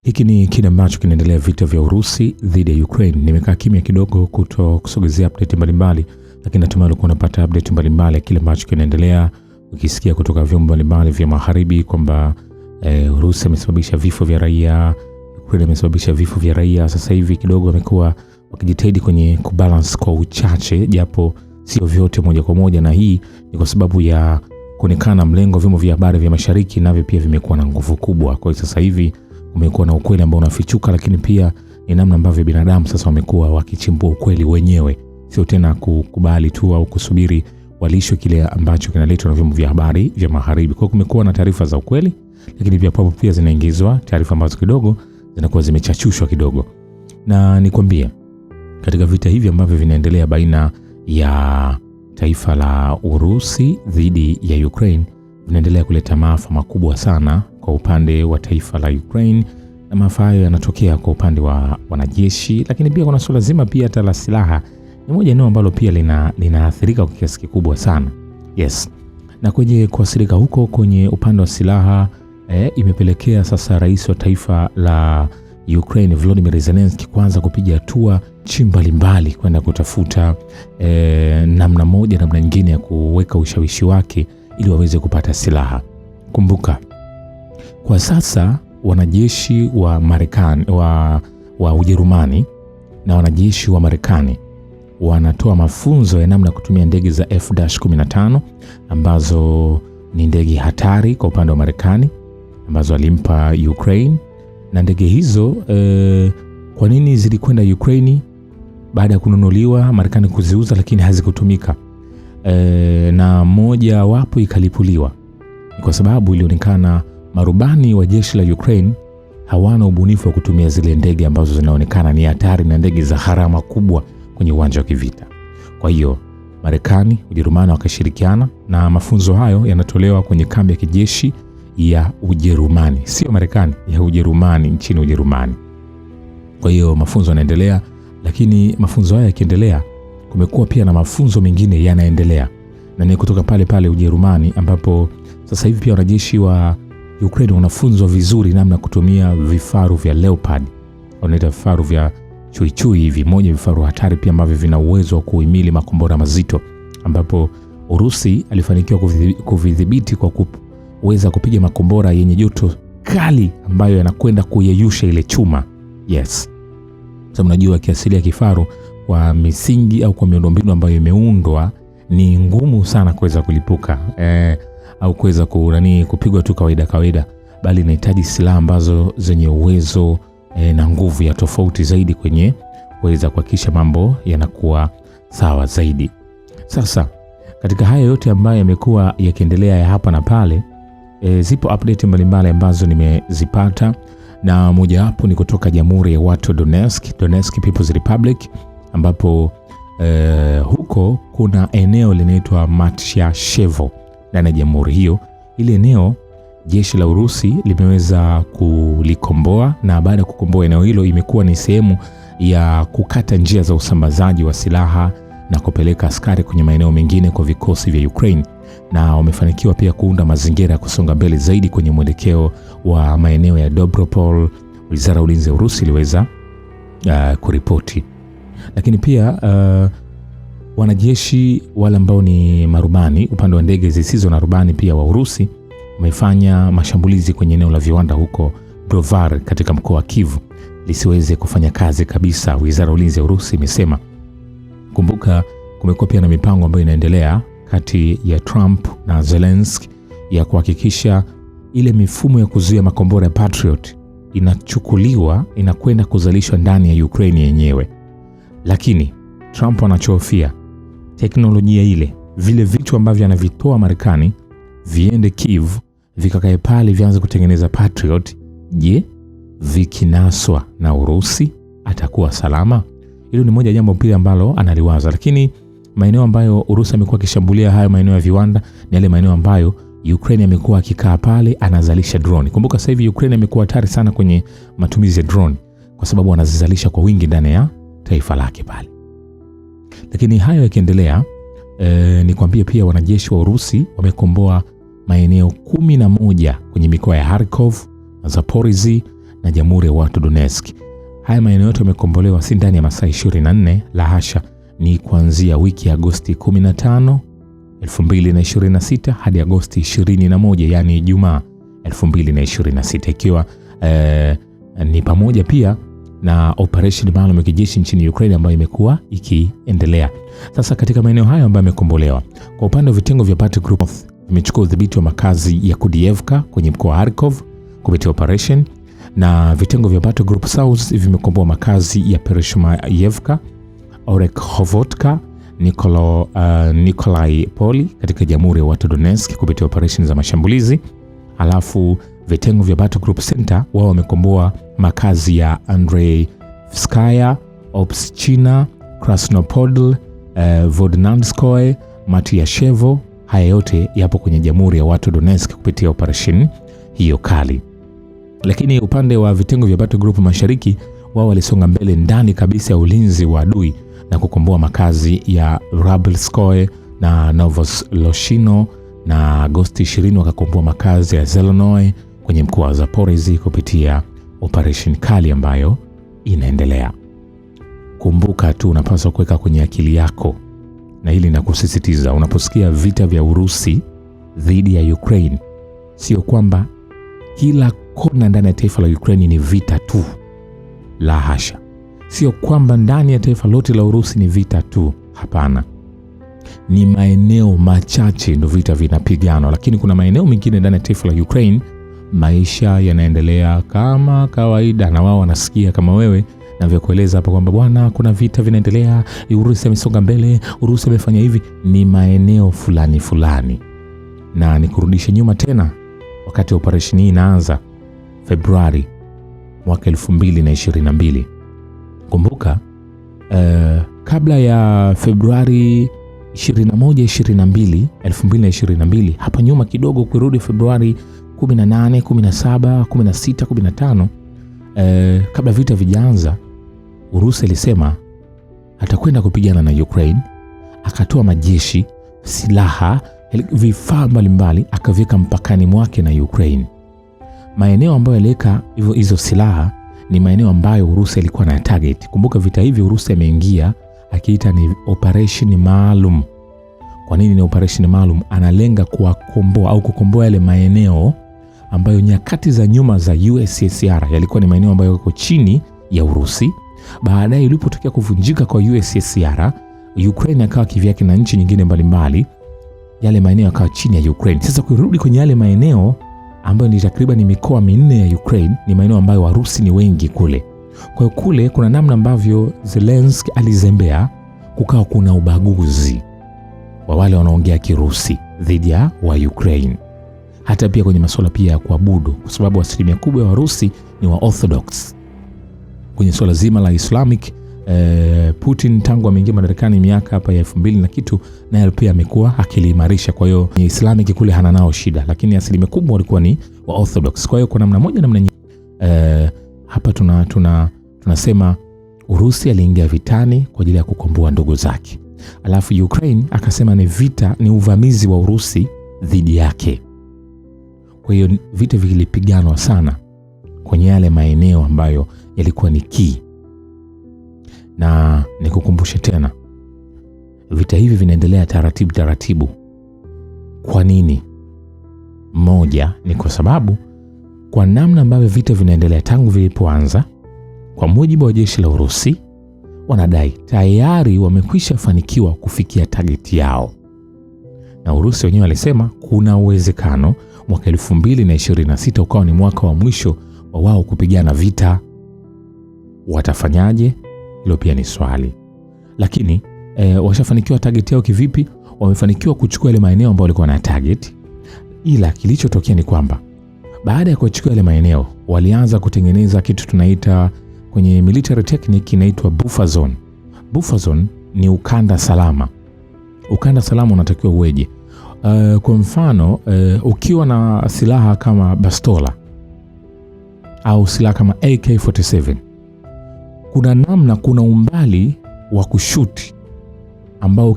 Hiki ni kile ambacho kinaendelea, vita vya Urusi dhidi ya Ukraine. Nimekaa kimya kidogo kusogezea update mbalimbali, lakini natumai ulikuwa unapata update mbalimbali kile ambacho kinaendelea, ukisikia kutoka vyombo mbalimbali vya magharibi kwamba Urusi imesababisha vifo vya raia, Ukraine imesababisha vifo vya raia. Sasa hivi kidogo wamekuwa wakijitahidi kwenye kubalance kwa uchache, japo sio vyote moja kwa moja, na hii ni kwa sababu ya kuonekana mlengo vyombo vya habari vya mashariki navyo pia vimekuwa na nguvu kubwa. Kwa hiyo sasa hivi umekuwa na ukweli ambao unafichuka, lakini pia ni namna ambavyo binadamu sasa wamekuwa wakichimbua ukweli wenyewe, sio tena kukubali tu au kusubiri walishwe kile ambacho kinaletwa na vyombo vya habari vya magharibi. Kwa hiyo kumekuwa na taarifa za ukweli, lakini pia papo pia zinaingizwa taarifa ambazo kidogo zinakuwa zimechachushwa kidogo. Na nikwambie, katika vita hivi ambavyo vinaendelea baina ya taifa la Urusi dhidi ya Ukraine, vinaendelea kuleta maafa makubwa sana kwa upande wa taifa la Ukraine, na maafa hayo yanatokea kwa upande wa wanajeshi, lakini pia kuna suala zima pia hata la silaha. Ni moja eneo ambalo pia linaathirika kwa kiasi kikubwa sana. Yes. Na kwenye kuathirika huko kwenye upande wa silaha imepelekea sasa rais wa taifa la Ukraine Volodymyr Zelensky kwanza kupiga hatua mbalimbali kwenda kutafuta namna moja namna nyingine ya kuweka ushawishi wake ili waweze kupata silaha. Kumbuka, kwa sasa wanajeshi wa Marekani wa Ujerumani na wanajeshi wa Marekani wanatoa mafunzo ya namna kutumia ndege za F-15 ambazo ni ndege hatari kwa upande wa Marekani ambazo alimpa Ukraine. Na ndege hizo kwa nini zilikwenda Ukraine baada ya kununuliwa Marekani kuziuza, lakini hazikutumika? Na moja wapo ikalipuliwa kwa sababu ilionekana marubani wa jeshi la Ukraine hawana ubunifu wa kutumia zile ndege ambazo zinaonekana ni hatari na ndege za gharama kubwa kwenye uwanja wa kivita. Kwa hiyo Marekani, Ujerumani wakashirikiana, na mafunzo hayo yanatolewa kwenye kambi ya kijeshi ya Ujerumani, sio Marekani, ya Ujerumani, nchini Ujerumani. Kwa hiyo mafunzo yanaendelea, lakini mafunzo haya yakiendelea, kumekuwa pia na mafunzo mengine yanaendelea, na ni kutoka pale pale Ujerumani, ambapo sasa hivi pia wanajeshi wa Ukraine wanafunzwa vizuri namna kutumia vifaru vya Leopard, wanaita vifaru vya chui hivi, moja vifaru hatari pia ambavyo vina uwezo wa kuhimili makombora mazito, ambapo Urusi alifanikiwa kuvidhibiti kwa kuweza kupiga makombora yenye joto kali ambayo yanakwenda kuyeyusha ile chuma. Yes. Sasa mnajua kiasili ya kifaru kwa misingi au kwa miundombinu ambayo imeundwa ni ngumu sana kuweza kulipuka au kuweza kupigwa tu kawaida, bali inahitaji silaha ambazo zenye uwezo na nguvu ya tofauti zaidi kwenye kuweza kuhakikisha mambo yanakuwa sawa zaidi. Sasa katika haya yote ambayo yamekuwa yakiendelea ya hapa na pale, zipo update mbalimbali ambazo nimezipata, na moja hapo ni kutoka Jamhuri ya Watu Donetsk People's Republic, ambapo huko kuna eneo linaitwa Matyashevo ndani ya jamhuri hiyo. Ile eneo jeshi la Urusi limeweza kulikomboa, na baada ya kukomboa eneo hilo imekuwa ni sehemu ya kukata njia za usambazaji wa silaha na kupeleka askari kwenye maeneo mengine kwa vikosi vya Ukraine, na wamefanikiwa pia kuunda mazingira ya kusonga mbele zaidi kwenye mwelekeo wa maeneo ya Dobropol. Wizara ya Ulinzi ya Urusi iliweza kuripoti. Lakini pia wanajeshi wale ambao ni marubani upande wa ndege zisizo na rubani pia wa Urusi wamefanya mashambulizi kwenye eneo la viwanda huko Brovary katika mkoa wa Kyiv lisiweze kufanya kazi kabisa, Wizara ya Ulinzi ya Urusi imesema. Kumbuka, kumekuwa pia na mipango ambayo inaendelea kati ya Trump na Zelensky ya kuhakikisha ile mifumo ya kuzuia makombora ya Patriot inachukuliwa inakwenda kuzalishwa ndani ya Ukraine yenyewe. Lakini Trump anachofia teknolojia ile, vile vitu ambavyo anavitoa Marekani viende Kyiv vikakae pale vianze kutengeneza Patriot. Je, vikinaswa na Urusi atakuwa salama? Hilo ni moja jambo pia ambalo analiwaza. Lakini maeneo ambayo Urusi amekuwa akishambulia, hayo maeneo ya viwanda, ni yale maeneo ambayo Ukraine amekuwa akikaa pale anazalisha drone. Kumbuka sasa hivi Ukraine amekuwa hatari sana kwenye matumizi ya drone kwa sababu wanazizalisha kwa wingi ndani ya taifa lake pale. Lakini hayo yakiendelea, nikwambie pia wanajeshi wa Urusi wamekomboa maeneo 11 kwenye mikoa ya Kharkov, Zaporizhzhia na Jamhuri ya Watu Donetsk. Haya maeneo yote yamekombolewa si ndani ya masaa 24, la hasha, ni kuanzia wiki ya Agosti 15, 2026 hadi Agosti 21, yani Ijumaa 2026, ikiwa ni pamoja pia na operation maalum ya kijeshi nchini Ukraine ambayo imekuwa ikiendelea. Sasa katika maeneo hayo ambayo yamekombolewa, kwa upande wa vitengo vya Battle Group vimechukua udhibiti wa makazi ya Kudievka kwenye mkoa wa Kharkov kupitia operation, na vitengo vya Battle Group South vimekomboa makazi ya Pereshmayevka, Orekhovodka, Nikolai Poli katika Jamhuri ya Watu Donetsk kupitia operation za mashambulizi. Alafu vitengo vya Battle Group Center wao wamekomboa makazi ya Andreyevskaya, Obschina, Krasnopodl, Vodnanskoye, Matyashevo. Haya yote yapo kwenye Jamhuri ya Watu Donetsk kupitia operation hiyo kali. Lakini upande wa vitengo vya Battle Group Mashariki wao walisonga mbele ndani kabisa ya ulinzi wa adui na kukomboa makazi ya Rabelskoye na Novosloshino, na Agosti 20 wakakomboa makazi ya Zelonoe kwenye mkoa wa Zaporizhzhia kupitia operation kali ambayo inaendelea. Kumbuka tu, unapaswa kuweka kwenye akili yako, na hili nakusisitiza, unaposikia vita vya Urusi dhidi ya Ukraine, sio kwamba kila kona ndani ya taifa la Ukraine ni vita tu. La hasha. Sio kwamba ndani ya taifa lote la Urusi ni vita tu. Hapana. Ni maeneo machache ndio vita vinapiganwa, lakini kuna maeneo mengine ndani ya taifa la Ukraine maisha yanaendelea kama kawaida, na wao wanasikia kama wewe na vya kueleza hapa kwamba bwana, kuna vita vinaendelea, Urusi amesonga mbele, Urusi amefanya hivi. Ni maeneo fulani fulani. Na nikurudishe nyuma tena, wakati operation hii inaanza Februari mwaka 2022. Kumbuka kabla ya Februari 21, 2022, hapa nyuma kidogo, kurudi Februari 18, 17, 16, 15, kabla vita vijaanza, Urusi alisema atakwenda kupigana na Ukraine, akatoa majeshi, silaha, vifaa mbalimbali akaviweka mpakani mwake na Ukraine. Maeneo ambayo aliweka hizo silaha ni maeneo ambayo Urusi alikuwa na target. Kumbuka vita hivi Urusi ameingia akiita ni operation maalum. Kwa nini ni operation maalum? Analenga kuwakomboa au kukomboa yale maeneo ambayo nyakati za nyuma za USSR yalikuwa ni maeneo ambayo yako chini ya Urusi. Baadaye ilipotokea kuvunjika kwa USSR, Ukraine akawa kivyake na nchi nyingine mbalimbali, yale maeneo yakawa chini ya Ukraine. Sasa kurudi kwenye yale maeneo ambayo ni takriban mikoa 4 ya Ukraine, ni maeneo ambayo Warusi ni wengi kule. Kwa hiyo kule kuna namna ambavyo Zelensky alizembea, kukawa kuna ubaguzi wa wale wanaongea Kirusi dhidi ya wa Ukraine. Hata pia kwenye masuala pia ya kuabudu, kwa sababu asilimia kubwa ya Warusi ni wa Orthodox. Kwenye swala zima la Islamic, Putin tangu ameingia madarakani miaka hapa ya 2000 na kitu, naye pia amekuwa akiliimarisha. Kwa hiyo Islamic kule hana nao shida, lakini asilimia kubwa walikuwa ni wa Orthodox. Kwa hiyo kwa namna moja namna nyingine, hapa tunasema Urusi aliingia vitani kwa ajili ya kukomboa ndugu zake. Alafu Ukraine akasema ni vita, ni uvamizi wa Urusi dhidi yake. Kwa hiyo vita vilipiganwa sana kwenye yale maeneo ambayo yalikuwa ni key. Na nikukumbushe tena, vita hivi vinaendelea taratibu. Kwa nini? Moja ni kwa sababu kwa namna ambavyo vita vinaendelea tangu vilipoanza, kwa mujibu wa jeshi la Urusi, wanadai tayari wamekwisha fanikiwa kufikia target yao. Na Urusi wenyewe walisema kuna uwezekano mwaka 2026 ukawa ni mwaka wa mwisho wa wao kupigana vita. Watafanyaje? Hilo pia ni swali. Lakini washafanikiwa target yao kivipi? Wamefanikiwa kuchukua ile maeneo ambayo walikuwa na target. Ila kilichotokea ni kwamba baada ya kuchukua ile maeneo, walianza kutengeneza kitu tunaita kwenye military technique inaitwa buffer zone. Buffer zone ni ukanda salama. Ukanda salama unatakiwa uweje? Kwa mfano, ukiwa na silaha kama bastola au silaha kama AK-47, kuna umbali wa kushuti ambao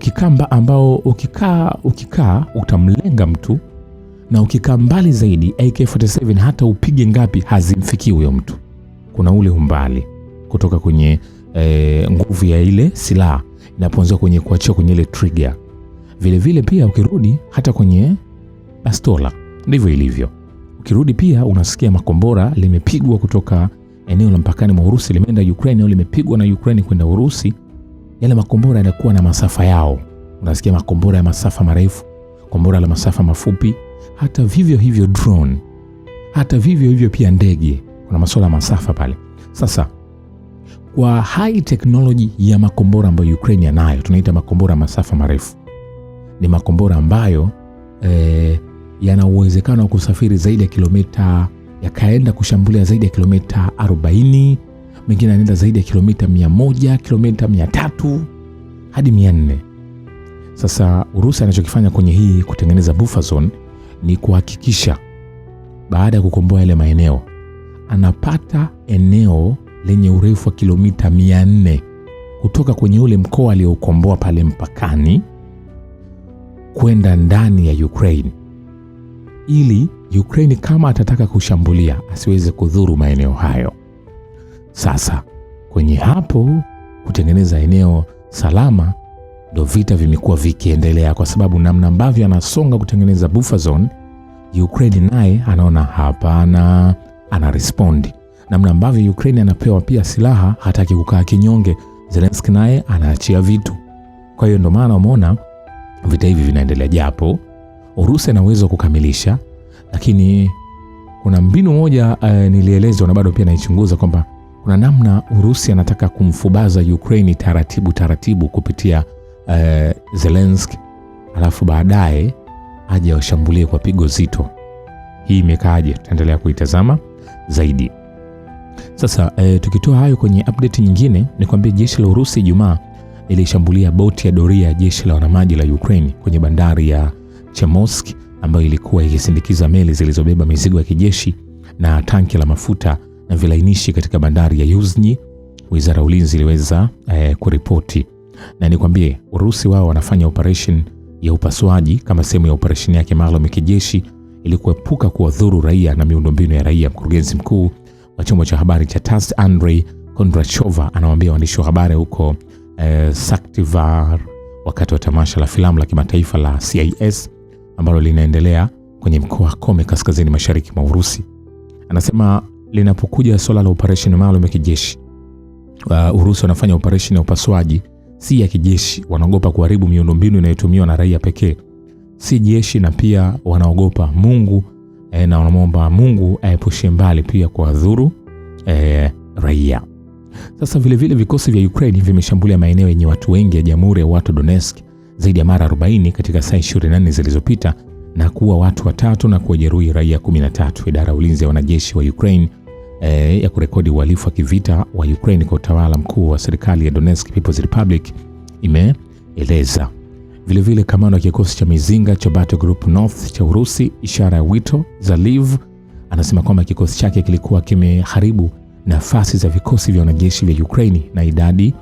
ukikaa utamlenga mtu, na ukikaa mbali zaidi AK-47 hata upige ngapi hazimfikii huyo mtu. kuna ule umbali kutoka kwenye nguvu ya ile silaha inapoanza kwenye kuachia kwenye ile trigger. Vile vile pia ukirudi hata kwenye bastola ndivyo ilivyo. Ukirudi pia unasikia makombora limepigwa kutoka eneo la mpakani mwa Urusi limeenda Ukraine au limepigwa na Ukraine kwenda Urusi. Yale makombora yanakuwa na masafa yao. Unasikia makombora ya masafa marefu, kombora la masafa mafupi, hata vivyo hivyo drone, hata vivyo hivyo pia ndege. Kuna masuala ya masafa pale. Sasa kwa high technology ya makombora ambayo Ukraine yanayo, tunaita makombora masafa marefu. Ni makombora ambayo yana uwezekano wa kusafiri zaidi ya kilomita, yakaenda kushambulia zaidi ya kilomita 40, mengine yanaenda zaidi ya kilomita 100, kilomita 300 hadi 400. Sasa Urusi anachokifanya kwenye hii kutengeneza buffer zone ni kuhakikisha baada ya kukomboa yale maeneo anapata eneo lenye urefu wa kilomita 400 kutoka kwenye ule mkoa aliokomboa pale mpakani kwenda ndani ya Ukraine, ili Ukraine kama atataka kushambulia asiweze kudhuru maeneo hayo. Sasa kwenye hapo kutengeneza eneo salama ndo vita vimekuwa vikiendelea, kwa sababu namna ambavyo anasonga kutengeneza buffer zone, Ukraine naye anaona hapana, ana respond. Namna ambavyo Ukraine anapewa pia silaha, hataki kukaa kinyonge, Zelensky naye anaachia vitu. Kwa hiyo ndo maana umeona vita hivi vinaendelea, japo Urusi anaweza kukamilisha, lakini kuna mbinu moja nilielezwa na bado pia naichunguza kwamba kuna namna Urusi anataka kumfubaza Ukraine taratibu taratibu kupitia Zelensky, alafu baadaye aje washambulie kwa pigo zito. Hii imekaaje? Tutaendelea kuitazama zaidi. Sasa tukitoa hayo kwenye update nyingine, ni kwambia jeshi la Urusi Ijumaa ilishambulia boti ya doria ya jeshi la wanamaji la Ukraine kwenye bandari ya Chemorsk ambayo ilikuwa ikisindikiza meli zilizobeba mizigo ya kijeshi na tanki la mafuta na vilainishi katika bandari ya Yuzhny. Wizara ya Ulinzi iliweza kuripoti, na nikwambie Urusi wao wanafanya operation ya upasuaji kama sehemu ya operation yake maalum ya kijeshi ili kuepuka kuwadhuru raia na miundombinu ya raia. Mkurugenzi mkuu wa chombo cha habari cha TASS Andrei Kondrachova anawaambia waandishi wa habari huko Syktyvkar wakati wa tamasha la filamu la kimataifa la CIS ambalo linaendelea kwenye mkoa wa Komi kaskazini mashariki mwa Urusi. Anasema linapokuja swala la operation maalum ya kijeshi, Urusi wanafanya operation ya upasuaji si ya kijeshi. Wanaogopa kuharibu miundombinu inayotumiwa na raia pekee, si jeshi, na pia wanaogopa Mungu na wanaomba Mungu aepushe mbali pia kuwadhuru raia. Sasa vile vile vikosi vya Ukraine vimeshambulia maeneo yenye watu wengi ya Jamhuri ya Watu Donetsk zaidi ya mara 40 katika saa 24 zilizopita na kuua watu 3 na kujeruhi raia 13. Idara ya ulinzi ya wanajeshi wa Ukraine ya kurekodi uhalifu wa kivita wa Ukraine kwa utawala mkuu wa serikali ya Donetsk People's Republic imeeleza. Vile vile kamanda wa kikosi cha mizinga cha Battle Group North cha Urusi, ishara ya wito Zaliv, anasema kwamba kikosi chake kilikuwa kimeharibu nafasi za vikosi vya wanajeshi vya Ukraine na idadi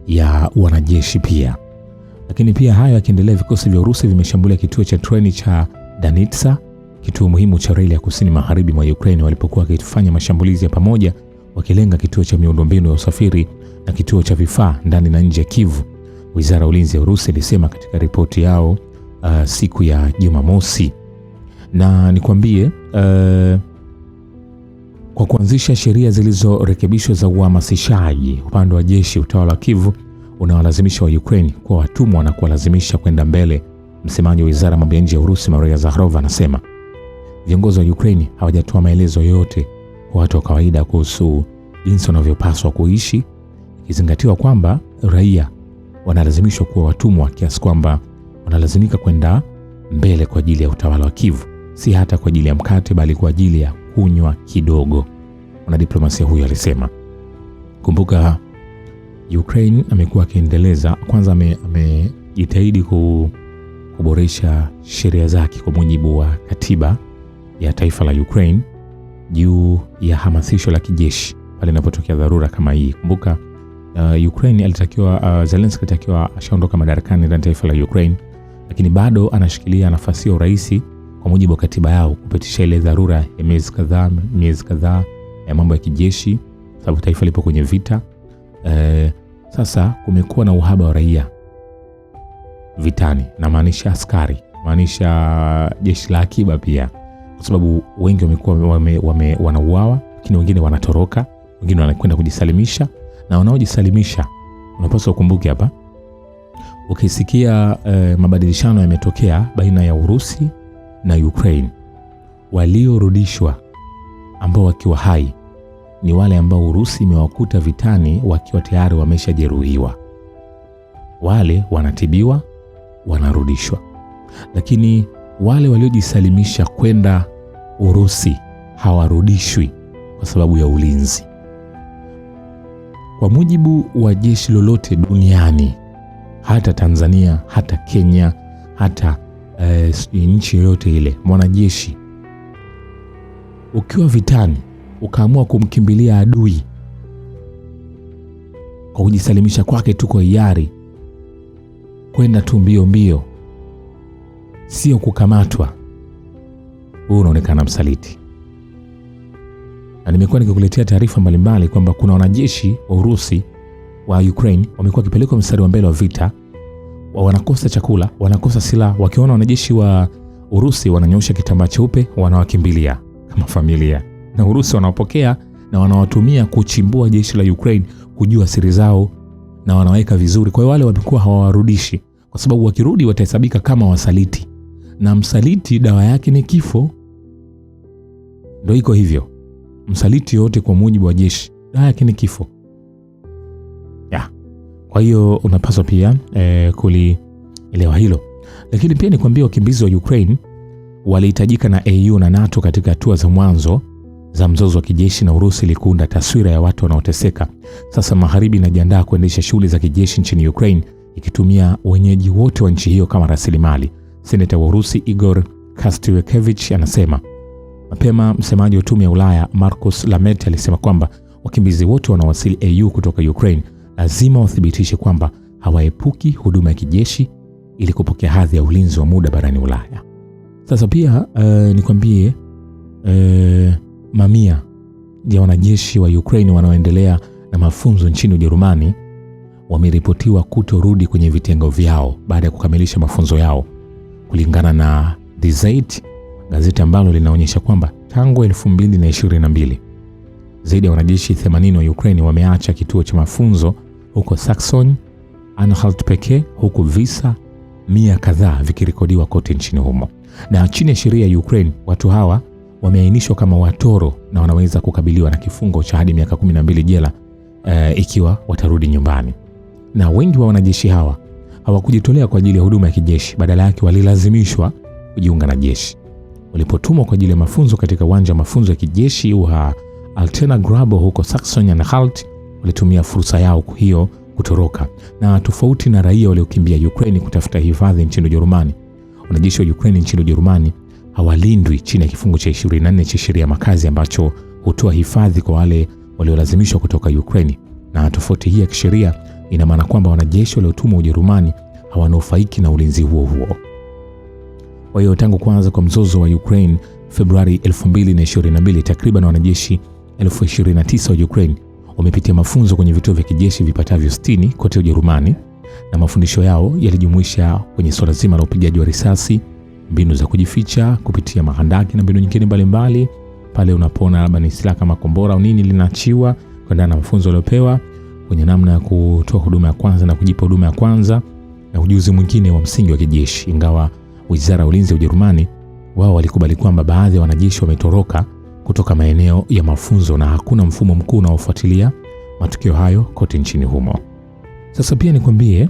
ya wanajeshi pia. Lakini pia hayo yakiendelea, vikosi vya Urusi vimeshambulia kituo cha treni cha Danitsa, kituo muhimu cha reli ya kusini magharibi mwa Ukraine, walipokuwa wakifanya mashambulizi ya pamoja wakilenga kituo cha miundombinu ya usafiri na kituo cha vifaa ndani na nje ya Kyiv. Wizara ya Ulinzi ya Urusi ilisema katika ripoti yao siku ya Jumamosi. Na nikwambie kwa kuanzisha sheria zilizorekebishwa za uhamasishaji upande wa jeshi, utawala wa Kyiv unawalazimisha wa Ukraine kuwa watumwa na kuwalazimisha kwenda mbele. Msemaji wa Wizara ya Mambo ya Nje ya Urusi Maria Zakharova anasema viongozi wa Ukraine hawajatoa maelezo yote kwa watu wa kawaida kuhusu jinsi wanavyopaswa kuishi, ikizingatiwa kwamba raia wanalazimishwa kuwa watumwa kiasi kwamba wanalazimika kwenda mbele kwa ajili ya utawala wa Kyiv, si hata kwa ajili ya mkate bali kwa ajili ya kunywa kidogo, mwanadiplomasia huyo alisema. Kumbuka Ukraine amekuwa akiendeleza, kwanza amejitahidi kuboresha sheria zake kwa mujibu wa katiba ya taifa la Ukraine juu ya hamasisho la kijeshi pale inapotokea dharura kama hii. Kumbuka Ukraine alitakiwa Zelensky alitakiwa ashaondoka madarakani ndani taifa la Ukraine, lakini bado anashikilia nafasi ya urais kwa mujibu wa katiba yao kupitisha ile dharura ya miezi kadhaa mambo ya kijeshi, sababu taifa lipo kwenye vita. Sasa kumekuwa na uhaba wa raia vitani, na maanisha askari, maanisha jeshi la akiba pia, kwa sababu wengi wamekuwa wanauawa, lakini wengine wanatoroka, wengine wanakwenda kujisalimisha. Na wanaojisalimisha, unapaswa ukumbuke hapa, ukisikia mabadilishano yametokea baina ya Urusi na Ukraine, waliorudishwa ambao wakiwa hai ni wale ambao Urusi imewakuta vitani wakiwa tayari wameshajeruhiwa. Wale wanatibiwa, wanarudishwa. Lakini wale waliojisalimisha kwenda Urusi hawarudishwi kwa sababu ya ulinzi. Kwa mujibu wa jeshi lolote duniani, hata Tanzania, hata Kenya, hata nchi yoyote ile, mwanajeshi ukiwa vitani ukaamua kumkimbilia adui kwa kujisalimisha kwake tu kwa hiari, kwenda tu mbio mbio, sio kukamatwa, huo unaonekana msaliti. Na nimekuwa nikikuletea taarifa mbalimbali kwamba kuna wanajeshi wa Urusi wa Ukraine wamekuwa kipelekwa mstari wa mbele wa vita, wanakosa chakula, wanakosa silaha, wakiona wanajeshi wa Urusi wananyosha kitambaa cheupe, wanawakimbilia kama familia. Na Urusi wanawapokea na wanawatumia kuchimbua jeshi la Ukraine, kujua siri zao, na wanaweka vizuri. Kwa hiyo wale wamekuwa hawawarudishi, kwa sababu wakirudi watahesabika kama wasaliti, na msaliti dawa yake ni kifo. Ndio iko hivyo, msaliti yote kwa mujibu wa jeshi dawa yake ni kifo. Kwa hiyo unapaswa pia kulielewa hilo. Lakini pia nikwambia, wakimbizi wa Ukraine walihitajika na EU na NATO katika hatua za mwanzo za mzozo wa kijeshi na Urusi ili kuunda taswira ya watu wanaoteseka. Sasa Magharibi inajiandaa kuendesha shughuli za kijeshi nchini Ukraine ikitumia wenyeji wote wa nchi hiyo kama rasilimali. Seneta wa Urusi Igor Kostyukevich anasema. Mapema msemaji wa tume ya Ulaya Markus Lamet alisema kwamba wakimbizi wote wanaowasili EU kutoka Ukraine lazima wathibitishe kwamba hawaepuki huduma ya kijeshi ili kupokea hadhi ya ulinzi wa muda barani Ulaya. Sasa pia nikwambie, mamia ya wanajeshi wa Ukraine wanaoendelea na mafunzo nchini Ujerumani wameripotiwa kutorudi kwenye vitengo vyao baada ya kukamilisha mafunzo yao, kulingana na Die Zeit, gazeti ambalo linaonyesha kwamba tangu 2022 zaidi ya wanajeshi 80 wa Ukraine wameacha kituo cha mafunzo huko Saxony Anhalt pekee, huku visa 100 kadhaa vikirekodiwa kote nchini humo. Na chini ya sheria ya Ukraine, watu hawa wameainishwa kama watoro na wanaweza kukabiliwa na kifungo cha hadi miaka 12 jela ikiwa watarudi nyumbani. Na wengi wa wanajeshi hawa hawakujitolea kwa ajili ya huduma ya kijeshi, badala yake walilazimishwa kujiunga na jeshi. Walipotumwa kwa ajili ya mafunzo katika uwanja wa mafunzo ya kijeshi wa Altena Grabo huko Saxony Anhalt, walitumia fursa yao hiyo kutoroka. Na tofauti na raia waliokimbia Ukraine kutafuta hifadhi nchini Ujerumani, wanajeshi wa Ukraine nchini Ujerumani hawalindwi chini ya kifungu cha 24 cha sheria ya makazi ambacho hutoa hifadhi kwa wale waliolazimishwa kutoka Ukraine. Na tofauti hii ya kisheria ina maana kwamba wanajeshi waliotumwa Ujerumani hawanufaiki na ulinzi huo. Kwa hiyo tangu kuanza kwa mzozo wa Ukraine Februari 2022, takriban wanajeshi 29,000 wa Ukraine wamepitia mafunzo kwenye vituo vya kijeshi vipatavyo 60 kote Ujerumani, na mafundisho yao yalijumuisha kwenye swala zima la upigaji wa risasi, mbinu za kujificha kupitia mahandaki na mbinu nyingine mbalimbali. Pale unapona labda ni silaha kama kombora au nini linaachiwa, kwenda na mafunzo waliopewa kwenye namna ya kutoa huduma ya kwanza na kujipa huduma ya kwanza, na ujuzi mwingine wa msingi wa kijeshi. Ingawa Wizara ya Ulinzi ya Ujerumani wao walikubali kwamba baadhi ya wanajeshi wametoroka kutoka maeneo ya mafunzo na hakuna mfumo mkuu unaofuatilia matukio hayo kote nchini humo. Sasa pia nikwambie,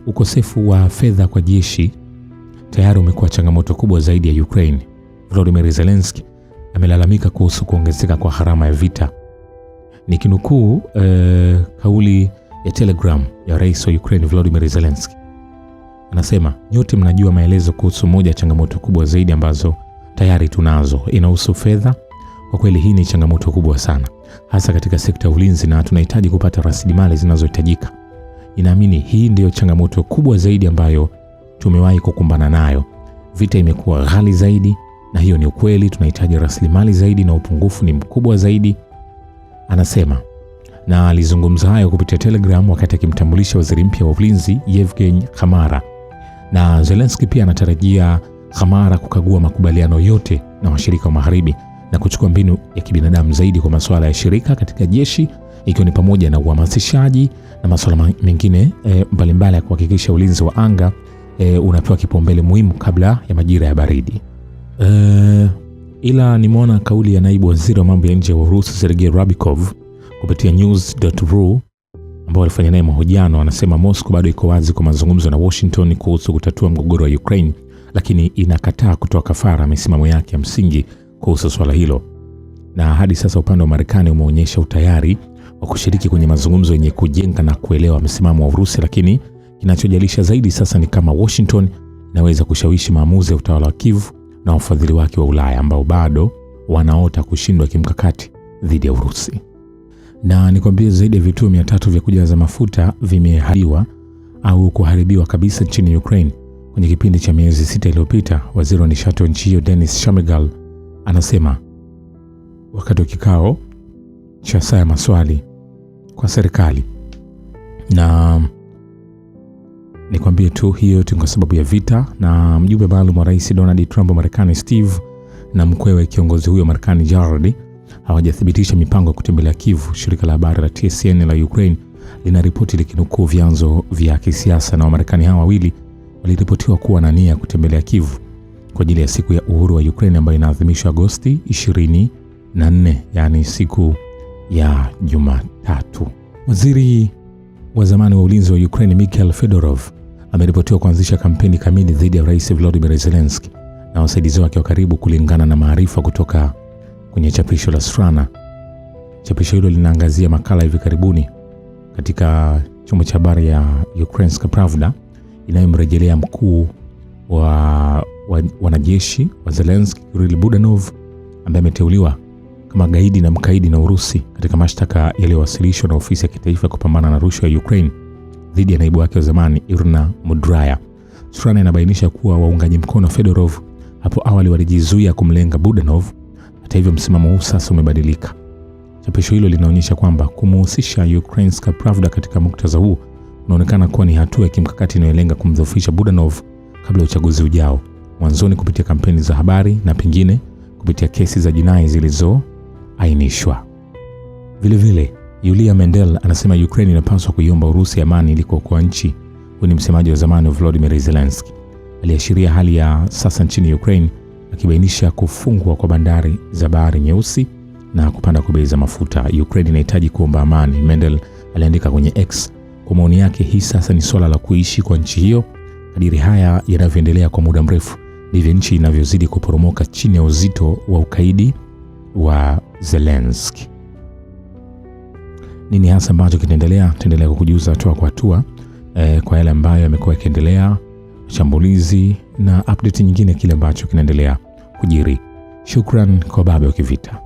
ukosefu wa fedha kwa jeshi tayari umekuwa changamoto kubwa zaidi ya Ukraine. Volodymyr Zelensky amelalamika kuhusu kuongezeka kwa gharama ya vita. Nikinukuu kauli ya Telegram ya Rais wa Ukraine Volodymyr Zelensky, anasema, nyote mnajua maelezo kuhusu moja ya changamoto kubwa zaidi ambazo tayari tunazo, inahusu fedha. Kwa kweli hii ni changamoto kubwa sana, hasa katika sekta ya ulinzi, na tunahitaji kupata rasilimali zinazohitajika. Inaamini hii ndiyo changamoto kubwa zaidi ambayo tumewahi kukumbana nayo. Vita imekuwa ghali zaidi na hiyo ni ukweli. Tunahitaji rasilimali zaidi na upungufu ni mkubwa zaidi, anasema. Na alizungumza hayo kupitia Telegram wakati akimtambulisha waziri mpya wa ulinzi Yevgeny Khamara. Na Zelensky pia anatarajia Khamara kukagua makubaliano yote na washirika wa magharibi na kuchukua mbinu ya kibinadamu zaidi kwa masuala ya shirika katika jeshi, ikiwa ni pamoja na uhamasishaji na masuala mengine mbalimbali ya kuhakikisha ulinzi wa anga unapewa kipaumbele muhimu kabla ya majira ya baridi. Ila nimeona kauli ya naibu waziri wa mambo ya nje wa Urusi Sergei Ryabkov kupitia news.ru ambao alifanya naye mahojiano. Anasema Moscow bado iko wazi kwa mazungumzo na Washington kuhusu kutatua mgogoro wa Ukraine, lakini inakataa kutoa kafara misimamo yake ya msingi kuhusu swala hilo. Na hadi sasa upande wa Marekani umeonyesha utayari wa kushiriki kwenye mazungumzo yenye kujenga na kuelewa msimamo wa Urusi, lakini kinachojalisha zaidi sasa ni kama Washington inaweza kushawishi maamuzi ya utawala wa Kiev na wafadhili wake wa Ulaya ambao bado wanaota kushindwa kimkakati dhidi ya Urusi. Na nikwambie zaidi ya vituo 300 vya kujaza mafuta vimeharibiwa au kuharibiwa kabisa nchini Ukraine kwenye kipindi cha miezi 6 iliyopita. Waziri wa nishati wa nchi hiyo Denis Shmyhal anasema wakati wa kikao cha saa ya maswali kwa serikali. Na nikwambie tu hiyo tu kwa sababu ya vita. Na mjumbe maalum wa Rais Donald Trump wa Marekani Steve na mkwewe kiongozi huyo Marekani Jared hawajathibitisha mipango ya kutembelea Kiev. Shirika la habari la TSN la Ukraine linaripoti likinukuu vyanzo vya kisiasa, na Wamarekani hawa wawili waliripotiwa kuwa na nia ya kutembelea Kiev kwa ajili ya siku ya uhuru wa Ukraine ambayo inaadhimishwa Agosti 24, yani siku ya Jumatatu. Waziri wa zamani wa ulinzi wa Ukraine Mikhail Fedorov ameripotiwa kuanzisha kampeni kamili dhidi ya Rais Volodymyr Zelensky na wasaidizi wake wa karibu, kulingana na maarifa kutoka kwenye chapisho la Strana. Chapisho hilo linaangazia makala hivi karibuni katika chombo cha habari ya Ukrainska Pravda inayomrejelea mkuu wa wanajeshi wa Zelensky Kirill Budanov ambaye ameteuliwa kama gaidi na mkaidi na Urusi katika mashtaka yaliyowasilishwa na ofisi ya kitaifa ya kupambana na rushwa ya Ukraine dhidi ya naibu wake wa zamani Irina Mudraya. Strana inabainisha kuwa waungaji mkono Fedorov hapo awali walijizuia kumlenga Budanov. Hata hivyo msimamo huu sasa umebadilika. Chapisho hilo linaonyesha kwamba kumuhusisha Ukrainska Pravda katika muktadha huu unaonekana kuwa ni hatua ya kimkakati inayolenga kumdhoofisha Budanov kabla ya uchaguzi ujao, mwanzoni kupitia kampeni za habari na pengine kupitia kesi za jinai zilizoainishwa. Vilevile, Yulia Mendel anasema Ukraine inapaswa kuiomba Urusi amani ili kuokoa nchi. Huyu ni msemaji wa zamani wa Volodymyr Zelensky. Aliashiria hali ya sasa nchini Ukraine akibainisha kufungwa kwa bandari za Bahari Nyeusi na kupanda kwa bei za mafuta. Ukraine inahitaji kuomba amani, Mendel aliandika kwenye X. Kwa maoni yake, hii sasa ni swala la kuishi kwa nchi hiyo. Kadiri haya yanavyoendelea kwa muda mrefu, ndivyo nchi inavyozidi kuporomoka chini ya uzito wa ukaidi wa Zelensky. Nini hasa ambacho kinaendelea? Tuendelea kukujuza hatua kwa hatua kwa yale ambayo yamekuwa yakiendelea, shambulizi na update nyingine kile ambacho kinaendelea kujiri. Shukran kwa baba wa kivita.